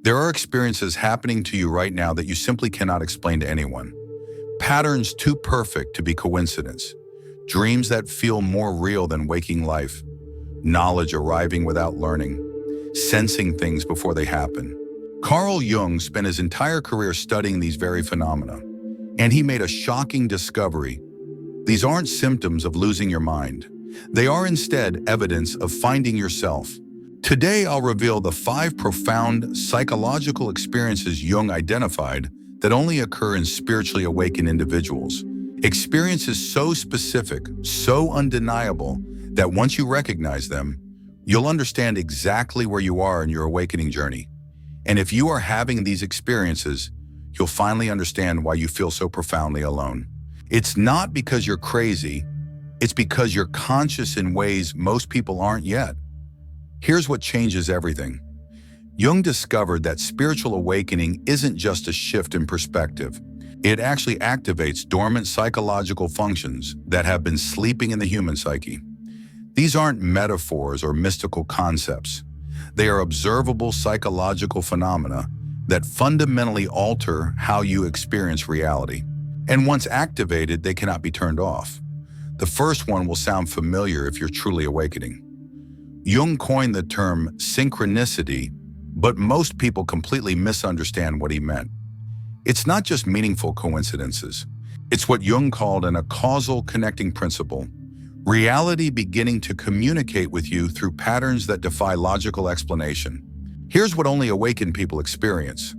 There are experiences happening to you right now that you simply cannot explain to anyone. Patterns too perfect to be coincidence. Dreams that feel more real than waking life. Knowledge arriving without learning. Sensing things before they happen. Carl Jung spent his entire career studying these very phenomena, and he made a shocking discovery. These aren't symptoms of losing your mind. They are instead evidence of finding yourself. Today, I'll reveal the 5 profound psychological experiences Jung identified that only occur in spiritually awakened individuals. Experiences so specific, so undeniable, that once you recognize them, you'll understand exactly where you are in your awakening journey. And if you are having these experiences, you'll finally understand why you feel so profoundly alone. It's not because you're crazy, it's because you're conscious in ways most people aren't yet. Here's what changes everything. Jung discovered that spiritual awakening isn't just a shift in perspective. It actually activates dormant psychological functions that have been sleeping in the human psyche. These aren't metaphors or mystical concepts. They are observable psychological phenomena that fundamentally alter how you experience reality. And once activated, they cannot be turned off. The first one will sound familiar if you're truly awakening. Jung coined the term synchronicity, but most people completely misunderstand what he meant. It's not just meaningful coincidences. It's what Jung called a causal connecting principle. Reality beginning to communicate with you through patterns that defy logical explanation. Here's what only awakened people experience.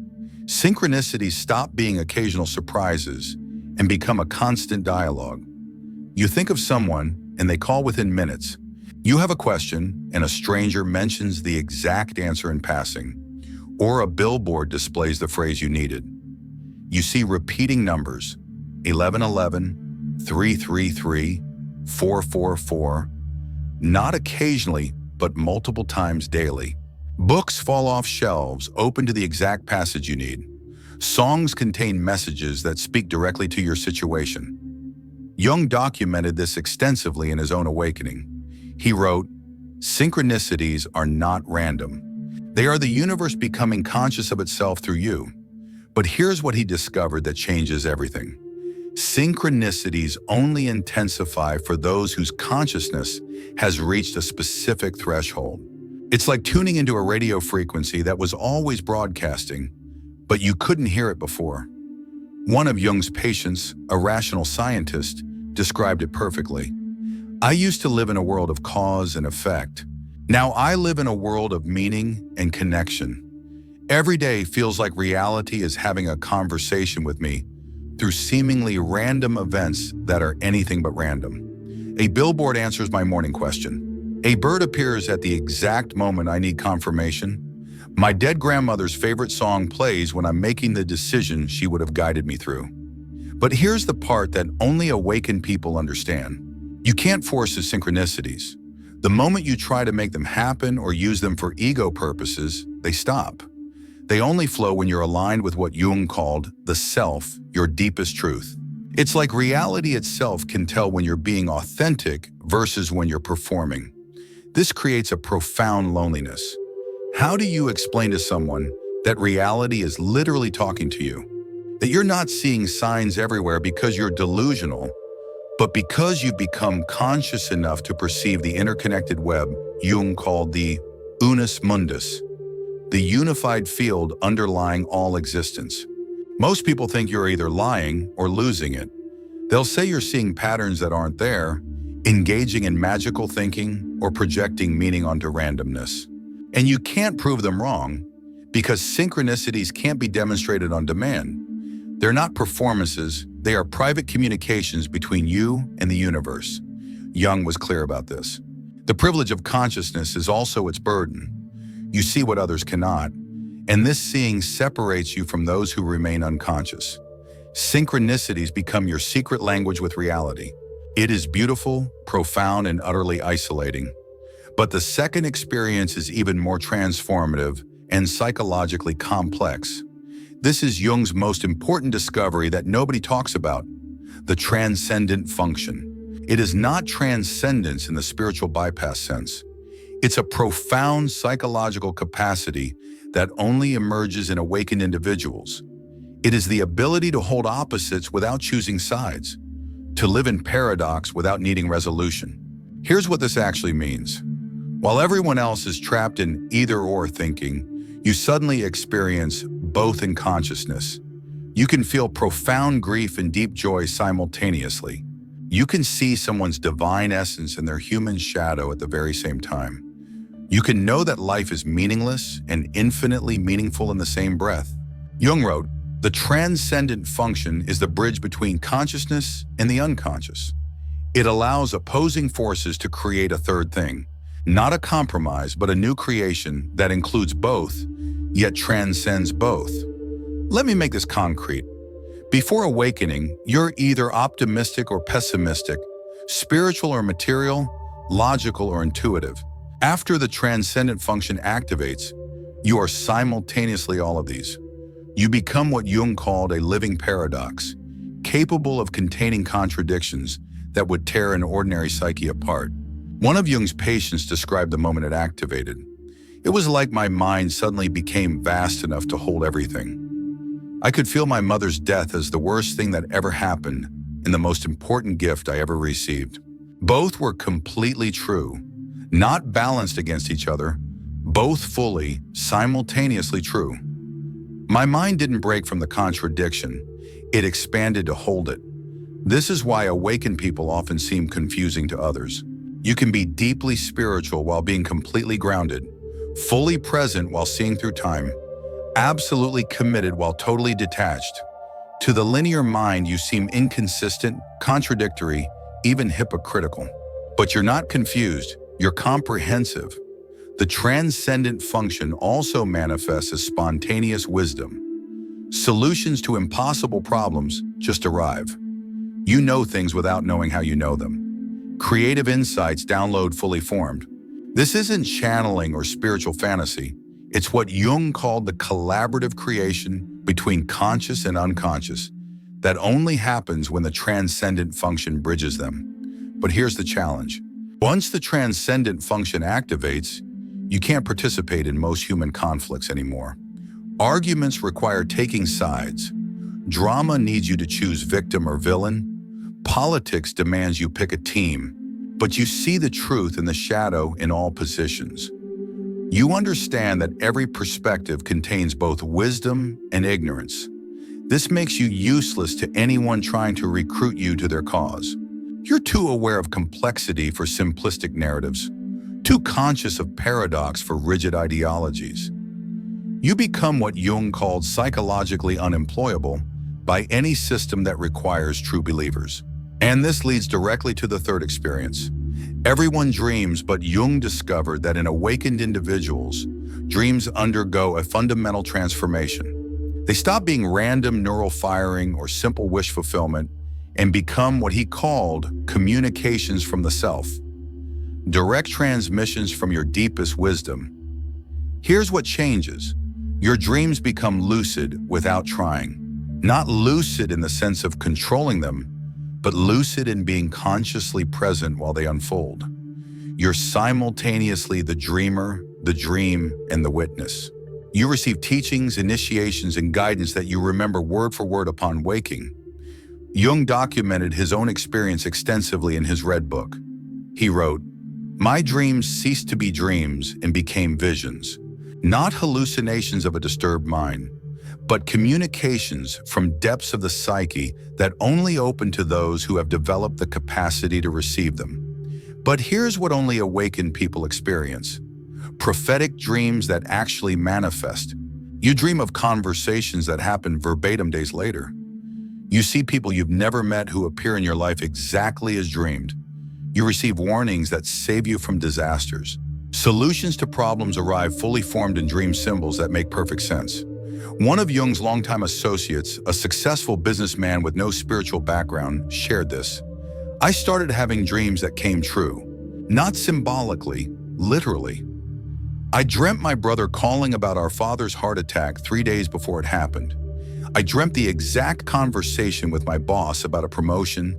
Synchronicities stop being occasional surprises and become a constant dialogue. You think of someone and they call within minutes. You have a question and a stranger mentions the exact answer in passing, or a billboard displays the phrase you needed. You see repeating numbers, 1111, 333, 444, not occasionally, but multiple times daily. Books fall off shelves, open to the exact passage you need. Songs contain messages that speak directly to your situation. Jung documented this extensively in his own awakening. He wrote, "Synchronicities are not random. They are the universe becoming conscious of itself through you." But here's what he discovered that changes everything. Synchronicities only intensify for those whose consciousness has reached a specific threshold. It's like tuning into a radio frequency that was always broadcasting, but you couldn't hear it before. One of Jung's patients, a rational scientist, described it perfectly. "I used to live in a world of cause and effect. Now I live in a world of meaning and connection. Every day feels like reality is having a conversation with me through seemingly random events that are anything but random. A billboard answers my morning question. A bird appears at the exact moment I need confirmation. My dead grandmother's favorite song plays when I'm making the decision she would have guided me through." But here's the part that only awakened people understand. You can't force the synchronicities. The moment you try to make them happen or use them for ego purposes, they stop. They only flow when you're aligned with what Jung called the self, your deepest truth. It's like reality itself can tell when you're being authentic versus when you're performing. This creates a profound loneliness. How do you explain to someone that reality is literally talking to you? That you're not seeing signs everywhere because you're delusional, but because you've become conscious enough to perceive the interconnected web Jung called the unus mundus, the unified field underlying all existence. Most people think you're either lying or losing it. They'll say you're seeing patterns that aren't there, engaging in magical thinking, or projecting meaning onto randomness. And you can't prove them wrong because synchronicities can't be demonstrated on demand. They're not performances, they are private communications between you and the universe. Jung was clear about this. The privilege of consciousness is also its burden. You see what others cannot, and this seeing separates you from those who remain unconscious. Synchronicities become your secret language with reality. It is beautiful, profound, and utterly isolating. But the second experience is even more transformative and psychologically complex. This is Jung's most important discovery that nobody talks about, the transcendent function. It is not transcendence in the spiritual bypass sense. It's a profound psychological capacity that only emerges in awakened individuals. It is the ability to hold opposites without choosing sides, to live in paradox without needing resolution. Here's what this actually means. While everyone else is trapped in either-or thinking, you suddenly experience both in consciousness. You can feel profound grief and deep joy simultaneously. You can see someone's divine essence and their human shadow at the very same time. You can know that life is meaningless and infinitely meaningful in the same breath. Jung wrote, "The transcendent function is the bridge between consciousness and the unconscious. It allows opposing forces to create a third thing, not a compromise, but a new creation that includes both, yet transcends both." Let me make this concrete. Before awakening, you're either optimistic or pessimistic, spiritual or material, logical or intuitive. After the transcendent function activates, you are simultaneously all of these. You become what Jung called a living paradox, capable of containing contradictions that would tear an ordinary psyche apart. One of Jung's patients described the moment it activated. "It was like my mind suddenly became vast enough to hold everything. I could feel my mother's death as the worst thing that ever happened and the most important gift I ever received." Both were completely true, not balanced against each other, both fully, simultaneously true. My mind didn't break from the contradiction, it expanded to hold it. This is why awakened people often seem confusing to others. You can be deeply spiritual while being completely grounded, fully present while seeing through time, absolutely committed while totally detached. To the linear mind, you seem inconsistent, contradictory, even hypocritical. But you're not confused, you're comprehensive. The transcendent function also manifests as spontaneous wisdom. Solutions to impossible problems just arrive. You know things without knowing how you know them. Creative insights download fully formed. This isn't channeling or spiritual fantasy. It's what Jung called the collaborative creation between conscious and unconscious that only happens when the transcendent function bridges them. But here's the challenge. Once the transcendent function activates, you can't participate in most human conflicts anymore. Arguments require taking sides. Drama needs you to choose victim or villain. Politics demands you pick a team. But you see the truth in the shadow in all positions. You understand that every perspective contains both wisdom and ignorance. This makes you useless to anyone trying to recruit you to their cause. You're too aware of complexity for simplistic narratives, too conscious of paradox for rigid ideologies. You become what Jung called psychologically unemployable by any system that requires true believers. And this leads directly to the third experience. Everyone dreams, but Jung discovered that in awakened individuals, dreams undergo a fundamental transformation. They stop being random neural firing or simple wish fulfillment and become what he called communications from the self, direct transmissions from your deepest wisdom. Here's what changes. Your dreams become lucid without trying. Not lucid in the sense of controlling them, but lucid in being consciously present while they unfold. You're simultaneously the dreamer, the dream, and the witness. You receive teachings, initiations, and guidance that you remember word for word upon waking. Jung documented his own experience extensively in his Red Book. He wrote, "My dreams ceased to be dreams and became visions, not hallucinations of a disturbed mind, but communications from depths of the psyche that only open to those who have developed the capacity to receive them." But here's what only awakened people experience: prophetic dreams that actually manifest. You dream of conversations that happen verbatim days later. You see people you've never met who appear in your life exactly as dreamed. You receive warnings that save you from disasters. Solutions to problems arrive fully formed in dream symbols that make perfect sense. One of Jung's longtime associates, a successful businessman with no spiritual background, shared this. "I started having dreams that came true, not symbolically, literally. I dreamt my brother calling about our father's heart attack 3 days before it happened. I dreamt the exact conversation with my boss about a promotion,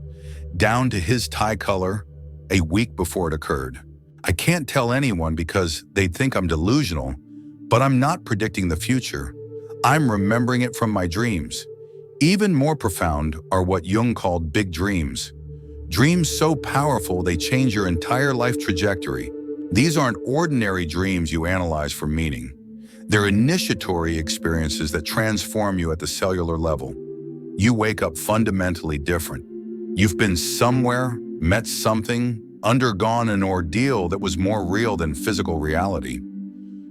down to his tie color, a week before it occurred. I can't tell anyone because they'd think I'm delusional, but I'm not predicting the future. I'm remembering it from my dreams. Even more profound are what Jung called big dreams. Dreams so powerful they change your entire life trajectory. These aren't ordinary dreams you analyze for meaning. They're initiatory experiences that transform you at the cellular level. You wake up fundamentally different. You've been somewhere, met something, undergone an ordeal that was more real than physical reality.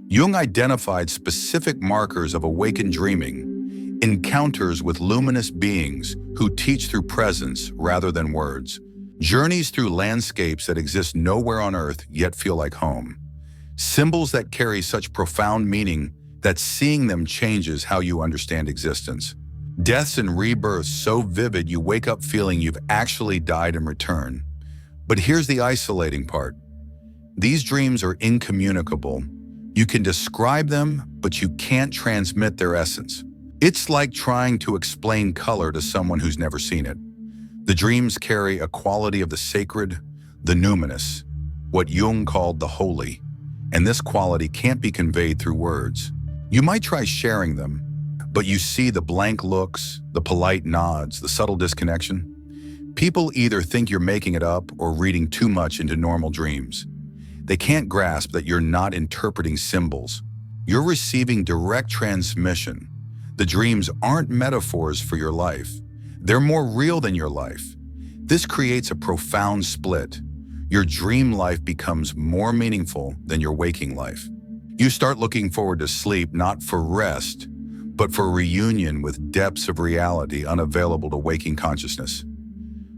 Jung identified specific markers of awakened dreaming, encounters with luminous beings who teach through presence rather than words, journeys through landscapes that exist nowhere on Earth yet feel like home, symbols that carry such profound meaning that seeing them changes how you understand existence. Deaths and rebirths so vivid you wake up feeling you've actually died and returned. But here's the isolating part. These dreams are incommunicable. You can describe them, but you can't transmit their essence. It's like trying to explain color to someone who's never seen it. The dreams carry a quality of the sacred, the numinous, what Jung called the holy, and this quality can't be conveyed through words. You might try sharing them, but you see the blank looks, the polite nods, the subtle disconnection. People either think you're making it up or reading too much into normal dreams. They can't grasp that you're not interpreting symbols. You're receiving direct transmission. The dreams aren't metaphors for your life. They're more real than your life. This creates a profound split. Your dream life becomes more meaningful than your waking life. You start looking forward to sleep not for rest, but for reunion with depths of reality unavailable to waking consciousness.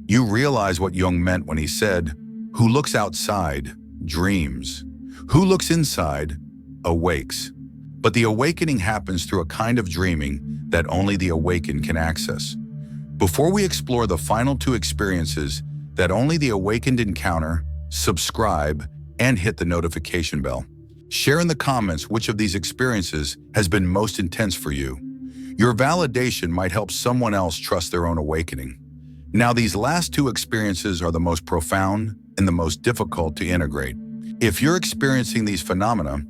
You realize what Jung meant when he said, "Who looks outside dreams. Who looks inside awakes." But the awakening happens through a kind of dreaming that only the awakened can access. Before we explore the final two experiences that only the awakened encounter, subscribe and hit the notification bell. Share in the comments which of these experiences has been most intense for you. Your validation might help someone else trust their own awakening. Now, these last two experiences are the most profound and the most difficult to integrate. If you're experiencing these phenomena,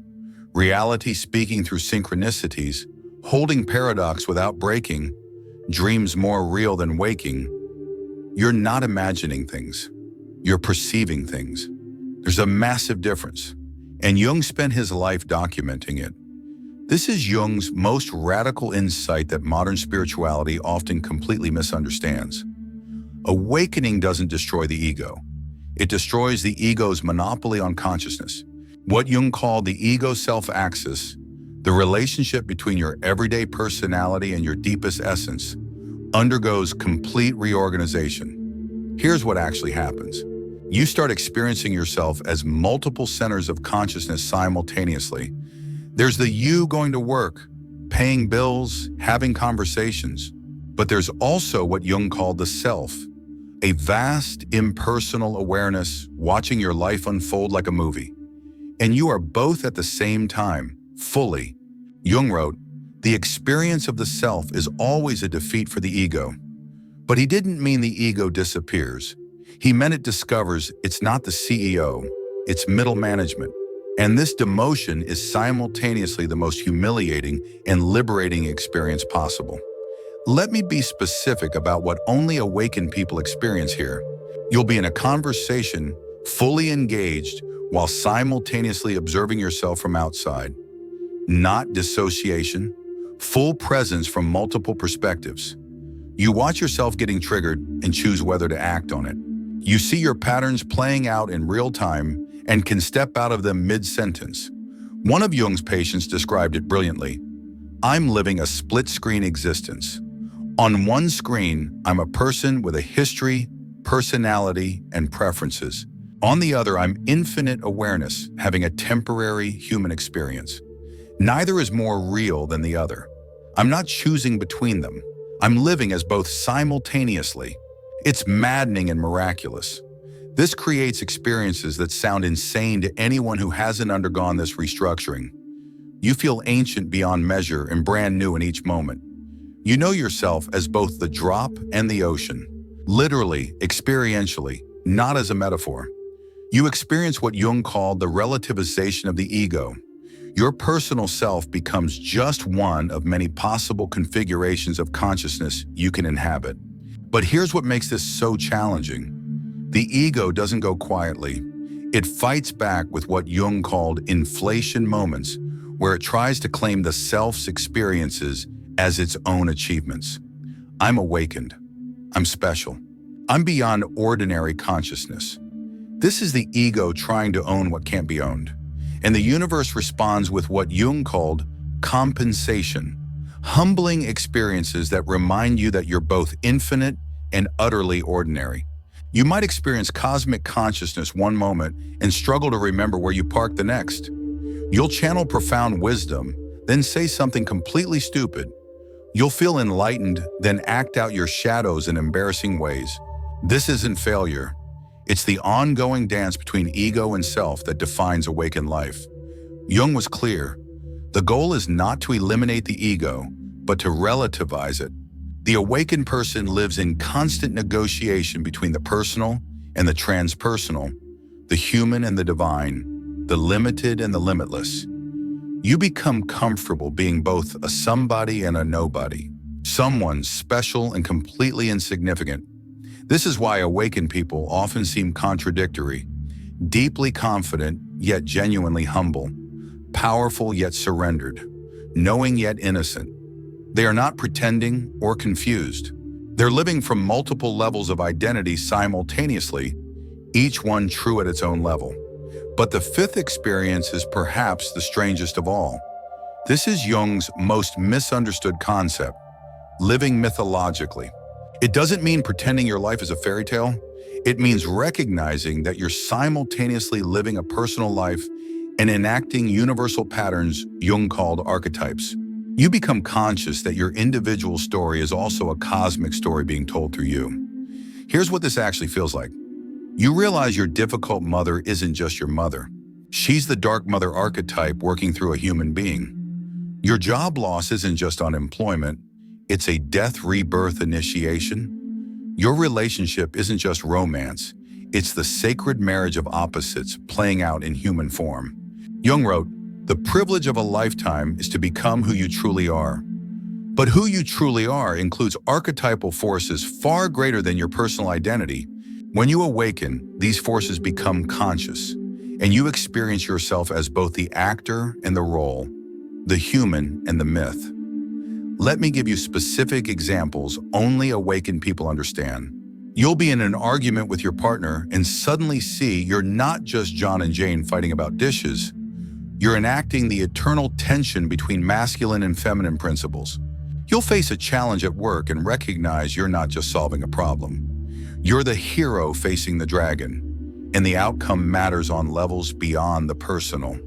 reality speaking through synchronicities, holding paradox without breaking, dreams more real than waking, you're not imagining things. You're perceiving things. There's a massive difference, and Jung spent his life documenting it. This is Jung's most radical insight that modern spirituality often completely misunderstands. Awakening doesn't destroy the ego. It destroys the ego's monopoly on consciousness. What Jung called the ego self-axis, the relationship between your everyday personality and your deepest essence, undergoes complete reorganization. Here's what actually happens. You start experiencing yourself as multiple centers of consciousness simultaneously. There's the you going to work, paying bills, having conversations. But there's also what Jung called the self, a vast, impersonal awareness watching your life unfold like a movie. And you are both at the same time, fully. Jung wrote, "The experience of the self is always a defeat for the ego." But he didn't mean the ego disappears. He meant it discovers it's not the CEO, it's middle management. And this demotion is simultaneously the most humiliating and liberating experience possible. Let me be specific about what only awakened people experience here. You'll be in a conversation, fully engaged, while simultaneously observing yourself from outside. Not dissociation, full presence from multiple perspectives. You watch yourself getting triggered and choose whether to act on it. You see your patterns playing out in real time and can step out of them mid-sentence. One of Jung's patients described it brilliantly. "I'm living a split-screen existence. On one screen, I'm a person with a history, personality, and preferences. On the other, I'm infinite awareness, having a temporary human experience. Neither is more real than the other. I'm not choosing between them. I'm living as both simultaneously." It's maddening and miraculous. This creates experiences that sound insane to anyone who hasn't undergone this restructuring. You feel ancient beyond measure and brand new in each moment. You know yourself as both the drop and the ocean, literally, experientially, not as a metaphor. You experience what Jung called the relativization of the ego. Your personal self becomes just one of many possible configurations of consciousness you can inhabit. But here's what makes this so challenging. The ego doesn't go quietly. It fights back with what Jung called inflation moments, where it tries to claim the self's experiences as its own achievements. I'm awakened. I'm special. I'm beyond ordinary consciousness. This is the ego trying to own what can't be owned. And the universe responds with what Jung called compensation, humbling experiences that remind you that you're both infinite and utterly ordinary. You might experience cosmic consciousness one moment and struggle to remember where you parked the next. You'll channel profound wisdom, then say something completely stupid. You'll feel enlightened, then act out your shadows in embarrassing ways. This isn't failure. It's the ongoing dance between ego and self that defines awakened life. Jung was clear. The goal is not to eliminate the ego, but to relativize it. The awakened person lives in constant negotiation between the personal and the transpersonal, the human and the divine, the limited and the limitless. You become comfortable being both a somebody and a nobody, someone special and completely insignificant. This is why awakened people often seem contradictory, deeply confident yet genuinely humble, powerful yet surrendered, knowing yet innocent. They are not pretending or confused. They're living from multiple levels of identity simultaneously, each one true at its own level. But the fifth experience is perhaps the strangest of all. This is Jung's most misunderstood concept, living mythologically. It doesn't mean pretending your life is a fairy tale. It means recognizing that you're simultaneously living a personal life and enacting universal patterns Jung called archetypes. You become conscious that your individual story is also a cosmic story being told through you. Here's what this actually feels like. You realize your difficult mother isn't just your mother. She's the dark mother archetype working through a human being. Your job loss isn't just unemployment. It's a death rebirth initiation. Your relationship isn't just romance. It's the sacred marriage of opposites playing out in human form. Jung wrote, "The privilege of a lifetime is to become who you truly are." But who you truly are includes archetypal forces far greater than your personal identity. When you awaken, these forces become conscious, and you experience yourself as both the actor and the role, the human and the myth. Let me give you specific examples only awakened people understand. You'll be in an argument with your partner and suddenly see you're not just John and Jane fighting about dishes. You're enacting the eternal tension between masculine and feminine principles. You'll face a challenge at work and recognize you're not just solving a problem. You're the hero facing the dragon, and the outcome matters on levels beyond the personal.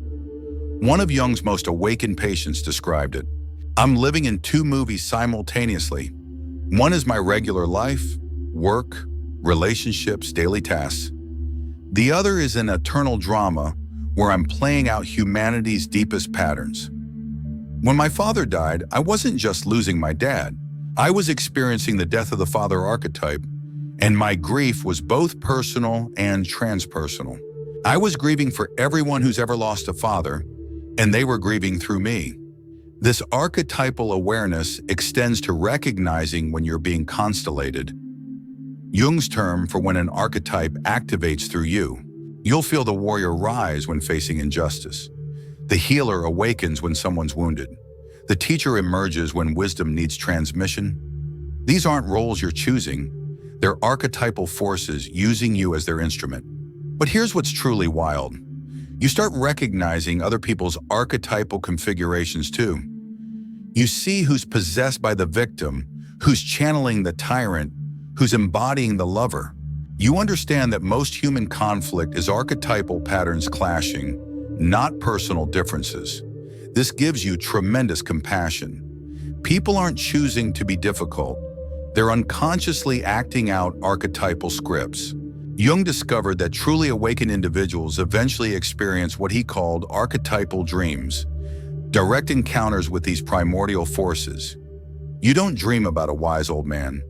One of Jung's most awakened patients described it. I'm living in two movies simultaneously. One is my regular life, work, relationships, daily tasks. The other is an eternal drama where I'm playing out humanity's deepest patterns. When my father died, I wasn't just losing my dad. I was experiencing the death of the father archetype, and my grief was both personal and transpersonal. I was grieving for everyone who's ever lost a father, and they were grieving through me. This archetypal awareness extends to recognizing when you're being constellated. Jung's term for when an archetype activates through you. You'll feel the warrior rise when facing injustice. The healer awakens when someone's wounded. The teacher emerges when wisdom needs transmission. These aren't roles you're choosing. They're archetypal forces using you as their instrument. But here's what's truly wild. You start recognizing other people's archetypal configurations too. You see who's possessed by the victim, who's channeling the tyrant, who's embodying the lover. You understand that most human conflict is archetypal patterns clashing, not personal differences. This gives you tremendous compassion. People aren't choosing to be difficult. They're unconsciously acting out archetypal scripts. Jung discovered that truly awakened individuals eventually experience what he called archetypal dreams, direct encounters with these primordial forces. You don't dream about a wise old man.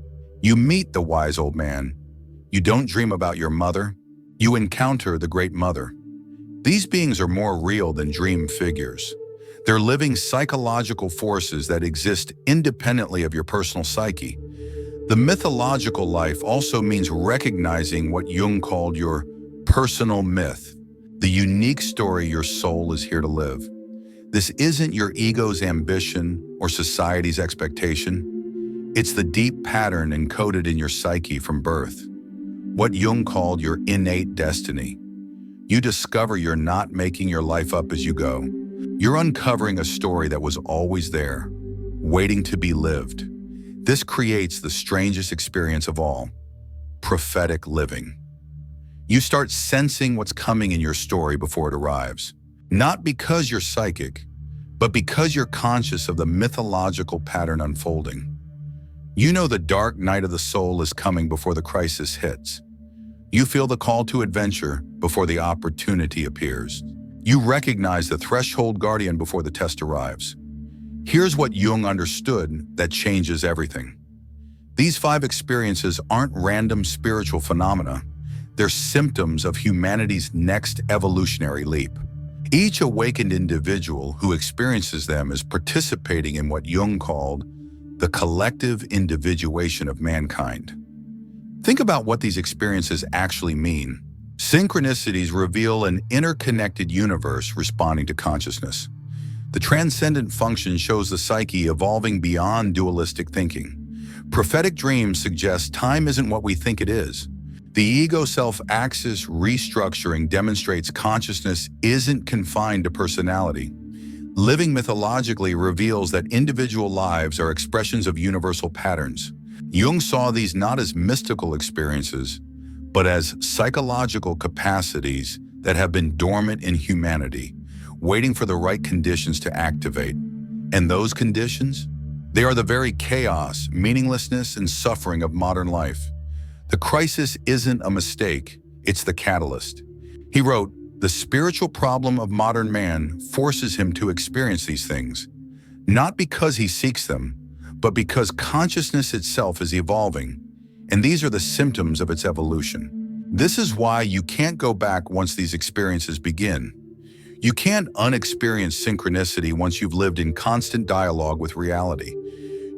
You meet the wise old man. You don't dream about your mother. You encounter the Great Mother. These beings are more real than dream figures. They're living psychological forces that exist independently of your personal psyche. The mythological life also means recognizing what Jung called your personal myth, the unique story your soul is here to live. This isn't your ego's ambition or society's expectation. It's the deep pattern encoded in your psyche from birth, what Jung called your innate destiny. You discover you're not making your life up as you go. You're uncovering a story that was always there, waiting to be lived. This creates the strangest experience of all, prophetic living. You start sensing what's coming in your story before it arrives, not because you're psychic, but because you're conscious of the mythological pattern unfolding. You know the dark night of the soul is coming before the crisis hits. You feel the call to adventure before the opportunity appears. You recognize the threshold guardian before the test arrives. Here's what Jung understood that changes everything. These 5 experiences aren't random spiritual phenomena. They're symptoms of humanity's next evolutionary leap. Each awakened individual who experiences them is participating in what Jung called the collective individuation of mankind. Think about what these experiences actually mean. Synchronicities reveal an interconnected universe responding to consciousness. The transcendent function shows the psyche evolving beyond dualistic thinking. Prophetic dreams suggest time isn't what we think it is. The ego self-axis restructuring demonstrates consciousness isn't confined to personality. Living mythologically reveals that individual lives are expressions of universal patterns. Jung saw these not as mystical experiences, but as psychological capacities that have been dormant in humanity, waiting for the right conditions to activate. And those conditions? They are the very chaos, meaninglessness, and suffering of modern life. The crisis isn't a mistake, it's the catalyst. He wrote, "The spiritual problem of modern man forces him to experience these things, not because he seeks them, but because consciousness itself is evolving, and these are the symptoms of its evolution." This is why you can't go back once these experiences begin. You can't unexperience synchronicity once you've lived in constant dialogue with reality.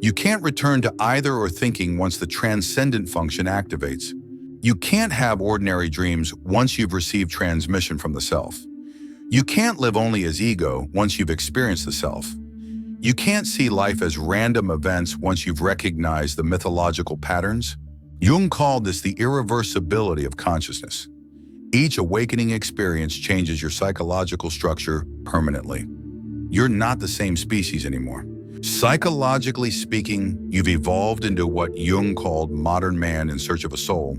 You can't return to either or thinking once the transcendent function activates. You can't have ordinary dreams once you've received transmission from the self. You can't live only as ego once you've experienced the self. You can't see life as random events once you've recognized the mythological patterns. Jung called this the irreversibility of consciousness. Each awakening experience changes your psychological structure permanently. You're not the same species anymore. Psychologically speaking, you've evolved into what Jung called modern man in search of a soul.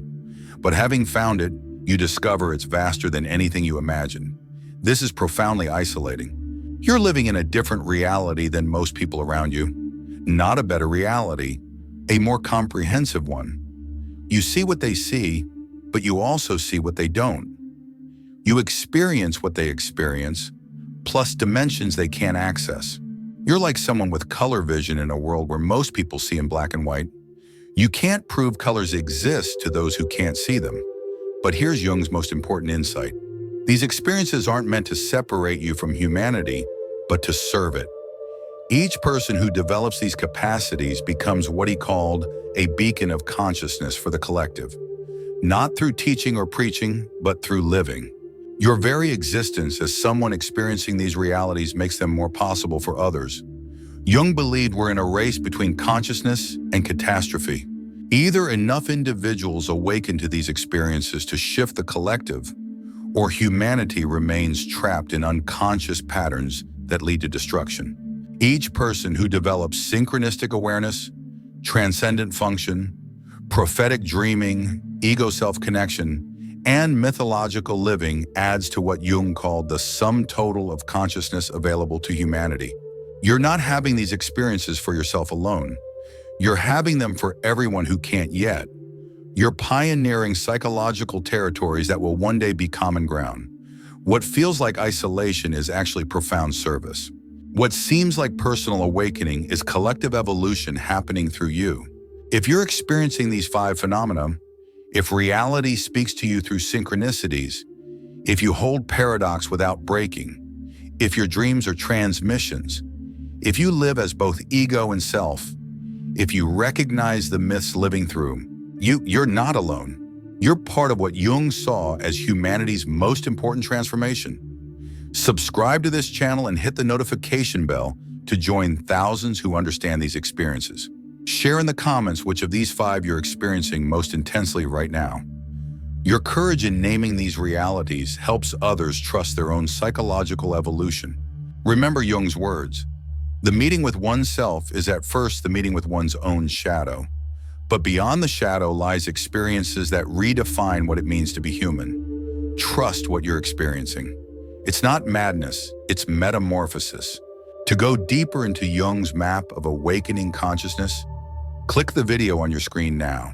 But having found it, you discover it's vaster than anything you imagined. This is profoundly isolating. You're living in a different reality than most people around you. Not a better reality, a more comprehensive one. You see what they see, but you also see what they don't. You experience what they experience, plus dimensions they can't access. You're like someone with color vision in a world where most people see in black and white. You can't prove colors exist to those who can't see them. But here's Jung's most important insight. These experiences aren't meant to separate you from humanity, but to serve it. Each person who develops these capacities becomes what he called a beacon of consciousness for the collective. Not through teaching or preaching, but through living. Your very existence as someone experiencing these realities makes them more possible for others. Jung believed we're in a race between consciousness and catastrophe. Either enough individuals awaken to these experiences to shift the collective, or humanity remains trapped in unconscious patterns that lead to destruction. Each person who develops synchronistic awareness, transcendent function, prophetic dreaming, ego self-connection, and mythological living adds to what Jung called the sum total of consciousness available to humanity. You're not having these experiences for yourself alone. You're having them for everyone who can't yet. You're pioneering psychological territories that will one day be common ground. What feels like isolation is actually profound service. What seems like personal awakening is collective evolution happening through you. If you're experiencing these 5 phenomena, If reality speaks to you through synchronicities, if you hold paradox without breaking, if your dreams are transmissions, if you live as both ego and self, if you recognize the myths living through, you're not alone. You're part of what Jung saw as humanity's most important transformation. Subscribe to this channel and hit the notification bell to join thousands who understand these experiences. Share in the comments which of these 5 you're experiencing most intensely right now. Your courage in naming these realities helps others trust their own psychological evolution. Remember Jung's words. The meeting with oneself is at first the meeting with one's own shadow. But beyond the shadow lies experiences that redefine what it means to be human. Trust what you're experiencing. It's not madness, it's metamorphosis. To go deeper into Jung's map of awakening consciousness, click the video on your screen now.